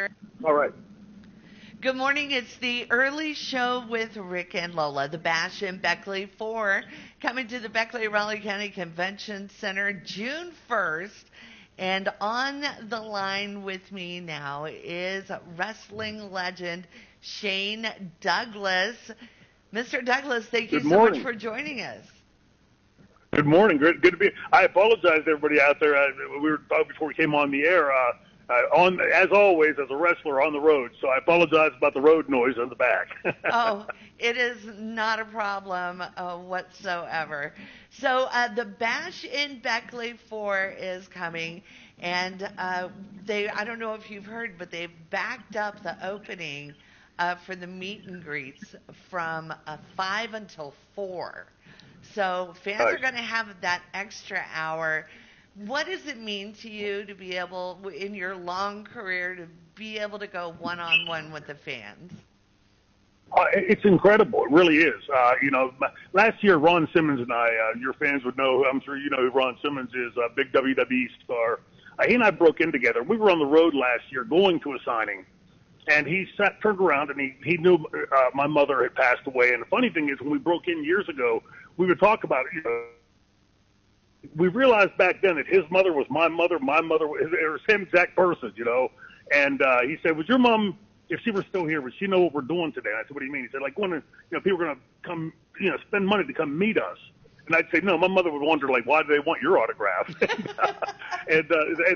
here. All right. Good morning. It's the early show with Rick and Lola, the Bash in Beckley 4, coming to the Beckley Raleigh County Convention Center June 1st. And on the line with me now is wrestling legend Shane Douglas. Mr. Douglas, thank you Good so much morning. for joining us. Good morning. Good to be. I apologize to everybody out there. We were talking before we came on the air. As always, as a wrestler on the road, so I apologize about the road noise in the back. Oh, it is not a problem whatsoever. So the Bash in Beckley 4 is coming, and I don't know if you've heard, but they've backed up the opening for the meet and greets from 5 until 4. So fans are going to have that extra hour. What does it mean to you to be able, in your long career, to be able to go one-on-one with the fans? It's incredible. It really is. Last year, Ron Simmons and I, your fans would know, I'm sure you know who Ron Simmons is, a big WWE star. He and I broke in together. We were on the road last year going to a signing, and he turned around, and he knew my mother had passed away. And the funny thing is, when we broke in years ago, we would talk about it. We realized back then that his mother was my mother was the same exact person, And he said, "Was your mom, if she were still here, would she know what we're doing today?" And I said, "What do you mean?" He said, "Like when people are going to come, spend money to come meet us." And I'd say, "No." My mother would wonder, like, why do they want your autograph? and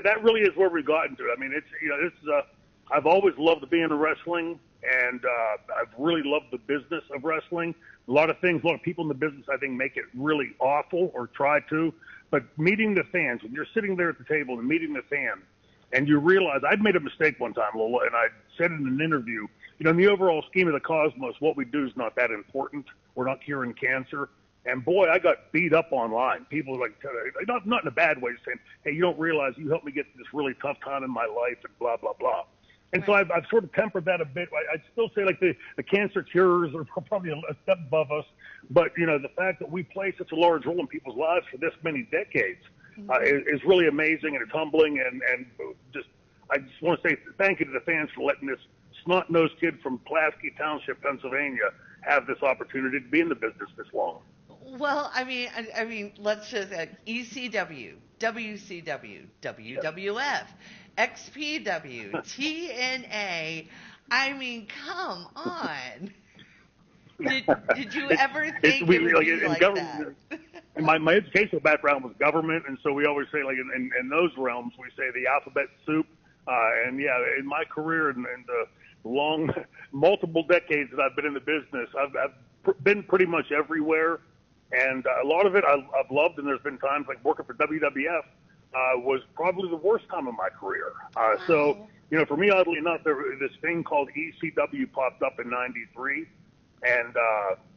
that really is where we've gotten to. I mean, I've always loved being in wrestling, and I've really loved the business of wrestling. A lot of people in the business, I think, make it really awful or try to. But meeting the fans, when you're sitting there at the table and meeting the fan, and you realize, I'd made a mistake one time, Lola, and I said in an interview, in the overall scheme of the cosmos, what we do is not that important. We're not curing cancer. And boy, I got beat up online. People like, not in a bad way, saying, "Hey, you don't realize you helped me get through this really tough time in my life," and blah, blah, blah. And so I've sort of tempered that a bit. I'd still say like the cancer cures are probably a step above us. But, the fact that we play such a large role in people's lives for this many decades is really amazing, and it's humbling. And I just want to say thank you to the fans for letting this snot-nosed kid from Pulaski Township, Pennsylvania, have this opportunity to be in the business this long. Well, I mean, let's just ECW, WCW, WWF, XPW, TNA. I mean, come on. Did you ever think it would be like that? My educational background was government, and so we always say, like, in those realms, we say the alphabet soup. And yeah, in my career and the long, multiple decades that I've been in the business, I've been pretty much everywhere. And a lot of it I've loved, and there's been times like working for WWF was probably the worst time of my career. So, for me, oddly enough, this thing called ECW popped up in '93, and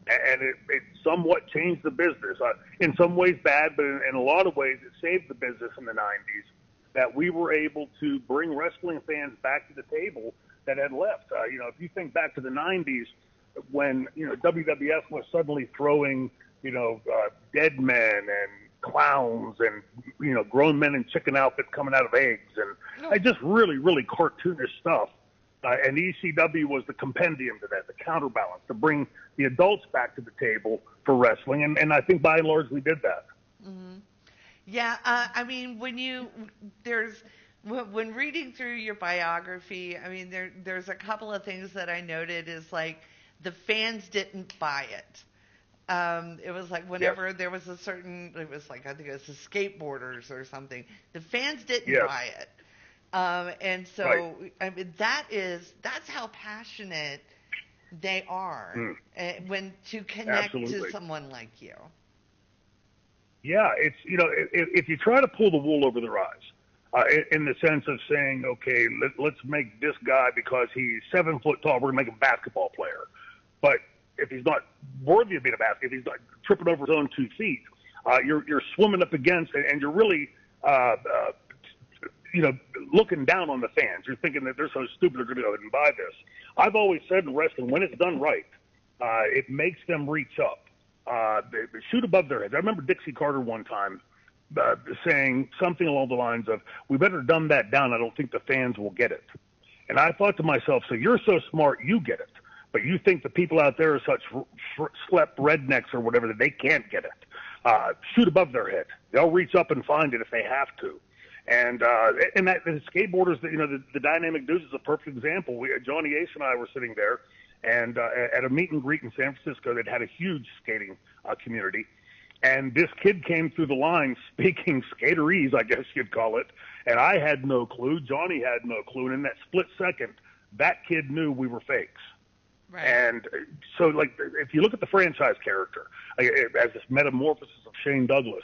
it somewhat changed the business. In some ways bad, but in a lot of ways it saved the business in the '90s, that we were able to bring wrestling fans back to the table that had left. If you think back to the '90s, when WWF was suddenly throwing dead men and clowns and grown men in chicken outfits coming out of eggs and just really, really cartoonish stuff. And ECW was the compendium to that, the counterbalance, to bring the adults back to the table for wrestling. And I think by and large we did that. Mm-hmm. Yeah, I mean, when reading through your biography, I mean, there's a couple of things that I noted is like the fans didn't buy it. It was like whenever there was it was like, I think it was the skateboarders or something. The fans didn't buy it. And so, I mean, that's how passionate they are when to connect to someone like you. Yeah, it's, if you try to pull the wool over their eyes, in the sense of saying, okay, let's make this guy, because he's 7 foot tall, we're going to make him a basketball player. But if he's not worthy of being a basket, if he's not tripping over his own 2 feet, you're swimming up against, and you're really, looking down on the fans. You're thinking that they're so stupid they're going to go ahead and buy this. I've always said in wrestling, when it's done right, it makes them reach up. They shoot above their heads. I remember Dixie Carter one time saying something along the lines of, "We better dumb that down. I don't think the fans will get it." And I thought to myself, so you're so smart, you get it. But you think the people out there are such slept rednecks or whatever that they can't get it. Shoot above their head. They'll reach up and find it if they have to. And that the skateboarders, the dynamic dudes is a perfect example. Johnny Ace and I were sitting there, and at a meet and greet in San Francisco that had a huge skating community. And this kid came through the line speaking skaterese, I guess you'd call it. And I had no clue. Johnny had no clue. And in that split second, that kid knew we were fakes. Right. And so, like, if you look at the franchise character, as this metamorphosis of Shane Douglas,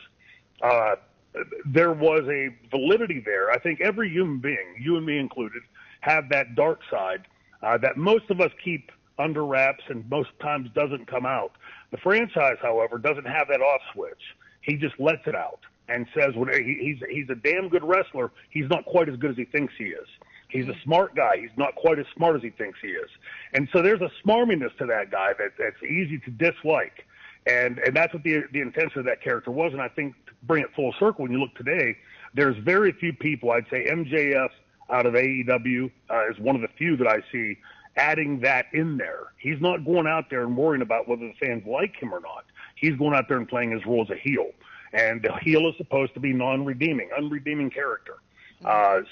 there was a validity there. I think every human being, you and me included, have that dark side that most of us keep under wraps and most times doesn't come out. The franchise, however, doesn't have that off switch. He just lets it out and says he's a damn good wrestler. He's not quite as good as he thinks he is. He's a smart guy. He's not quite as smart as he thinks he is. And so there's a smarminess to that guy that's easy to dislike. And that's what the intention of that character was. And I think to bring it full circle, when you look today, there's very few people. I'd say MJF out of AEW is one of the few that I see adding that in there. He's not going out there and worrying about whether the fans like him or not. He's going out there and playing his role as a heel. And the heel is supposed to be unredeeming character.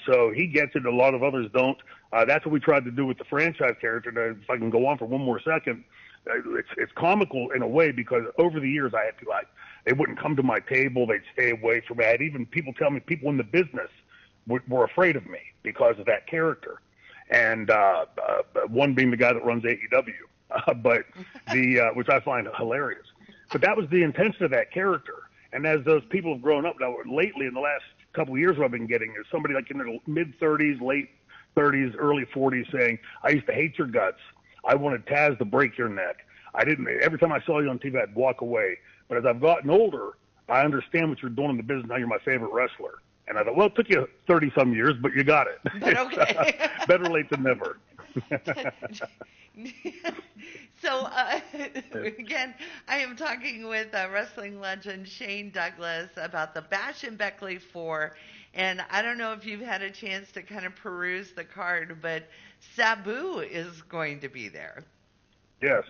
So he gets it. A lot of others don't. That's what we tried to do with the franchise character. And if I can go on for one more second, it's comical in a way because over the years I had to they wouldn't come to my table. They'd stay away from me. I had even people tell me people in the business were afraid of me because of that character. And one being the guy that runs AEW, but which I find hilarious. But that was the intention of that character. And as those people have grown up now, lately in the last couple of years, what I've been getting is somebody like in their mid-30s, late 30s, early 40s saying, "I used to hate your guts. I wanted Taz to break your neck. I didn't. Every time I saw you on TV, I'd walk away. But as I've gotten older, I understand what you're doing in the business. Now you're my favorite wrestler." And I thought, well, it took you 30-some years, but you got it. But okay. Better late than never. So, again, I am talking with wrestling legend Shane Douglas about the Bash in Beckley 4. And I don't know if you've had a chance to kind of peruse the card, but Sabu is going to be there. Yes.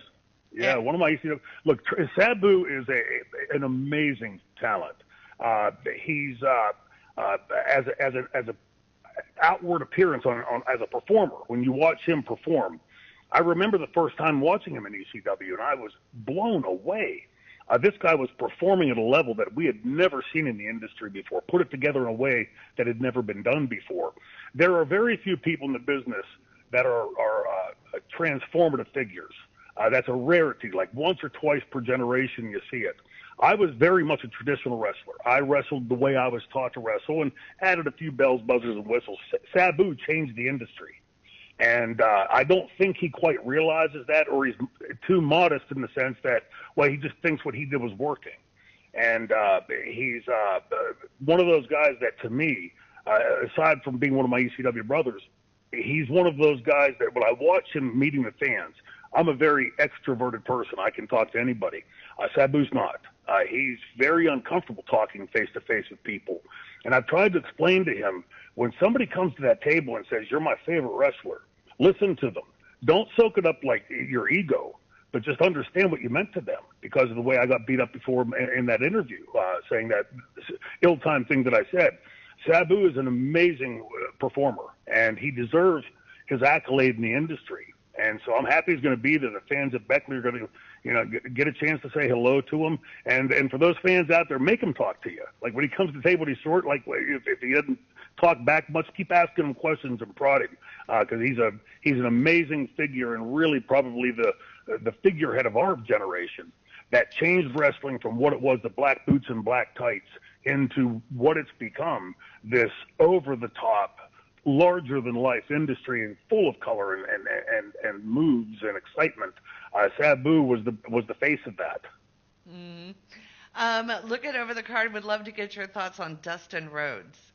Yeah, one of my ECW. Look, Sabu is an amazing talent. He's as a outward appearance on as a performer. When you watch him perform, I remember the first time watching him in ECW, and I was blown away. This guy was performing at a level that we had never seen in the industry before, put it together in a way that had never been done before. There are very few people in the business that are transformative figures. That's a rarity. Like once or twice per generation you see it. I was very much a traditional wrestler. I wrestled the way I was taught to wrestle and added a few bells, buzzers, and whistles. Sabu changed the industry. And I don't think he quite realizes that, or he's too modest in the sense that, well, he just thinks what he did was working. And he's one of those guys that, to me, aside from being one of my ECW brothers, he's one of those guys that when I watch him meeting the fans, I'm a very extroverted person. I can talk to anybody. Sabu's not. He's very uncomfortable talking face-to-face with people. And I've tried to explain to him, when somebody comes to that table and says, "You're my favorite wrestler," listen to them. Don't soak it up like your ego, but just understand what you meant to them because of the way I got beat up before in that interview, saying that ill-timed thing that I said. Sabu is an amazing performer, and he deserves his accolade in the industry. And so I'm happy he's going to be there. The fans at Beckley are going to, get a chance to say hello to him. And for those fans out there, make him talk to you. Like when he comes to the table, he's short. Like if he doesn't talk back much, keep asking him questions and prod him because he's an amazing figure and really probably the figurehead of our generation that changed wrestling from what it was, the black boots and black tights, into what it's become, this over-the-top, larger-than-life industry and full of color and moves and excitement. Sabu was the face of that. Looking over the card, would love to get your thoughts on Dustin Rhodes.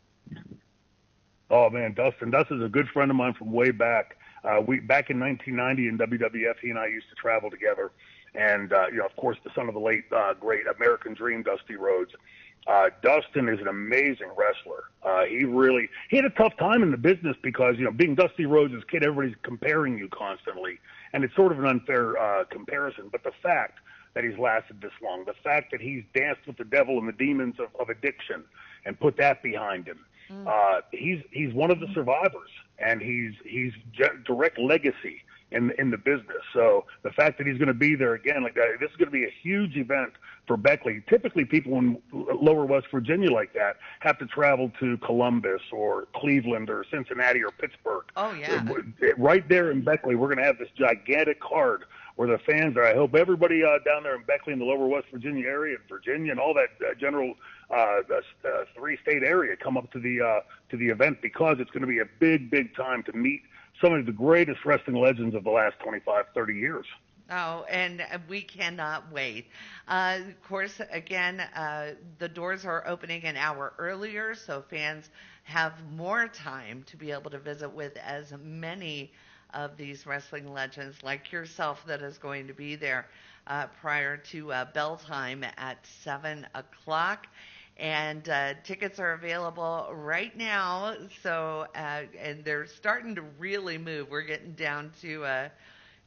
Oh, man, Dustin is a good friend of mine from way back. Back in 1990 in WWF, he and I used to travel together. And, of course, the son of the late, great American Dream, Dusty Rhodes. Dustin is an amazing wrestler. He had a tough time in the business because, being Dusty Rhodes' kid, everybody's comparing you constantly. And it's sort of an unfair comparison. But the fact that he's lasted this long, the fact that he's danced with the devil and the demons of addiction and put that behind him, he's one of the survivors, and he's direct legacy in the business. So the fact that he's going to be there again, like that, this is going to be a huge event for Beckley. Typically, people in lower West Virginia like that have to travel to Columbus or Cleveland or Cincinnati or Pittsburgh. Oh, yeah. Right there in Beckley, we're going to have this gigantic card where the fans are. I hope everybody down there in Beckley in the lower West Virginia area, and Virginia and all that general three-state area come up to the event, because it's going to be a big time to meet some of the greatest wrestling legends of the last 25, 30 years. Oh, and we cannot wait. Of course, again, the doors are opening an hour earlier, so fans have more time to be able to visit with as many of these wrestling legends like yourself that is going to be there prior to bell time at 7 o'clock. And tickets are available right now, so and they're starting to really move. We're getting down to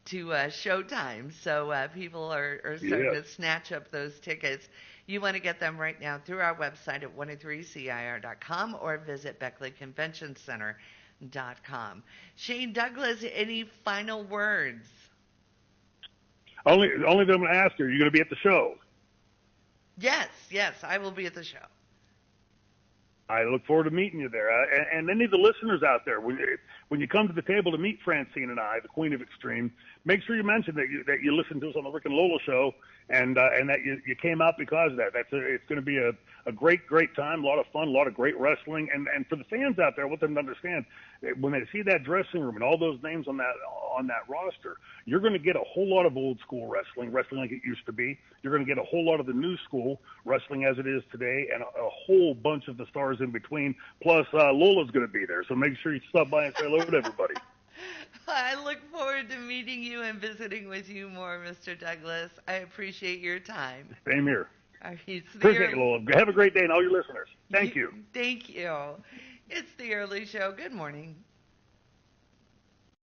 showtime, so people are starting to snatch up those tickets. You want to get them right now through our website at 103CIR.com or visit BeckleyConventionCenter.com. Shane Douglas, any final words? Only that I'm going to ask you, are you going to be at the show? Yes, I will be at the show. I look forward to meeting you there. And any of the listeners out there, when you come to the table to meet Francine and I, the Queen of Extreme, make sure you mention that you listen to us on the Rick and Lola show, and that you came out because of that. It's going to be a great time, a lot of fun, a lot of great wrestling. And for the fans out there, I want them to understand, when they see that dressing room and all those names on that roster, you're going to get a whole lot of old school wrestling like it used to be. You're going to get a whole lot of the new school wrestling as it is today, and a whole bunch of the stars in between. Plus, Lola's going to be there, so make sure you stop by and say hello to everybody. I look forward to meeting you and visiting with you more, Mr. Douglas. I appreciate your time. Same here. Appreciate it, Lola. Have a great day, and all your listeners. Thank you. Thank you. It's the Early Show. Good morning.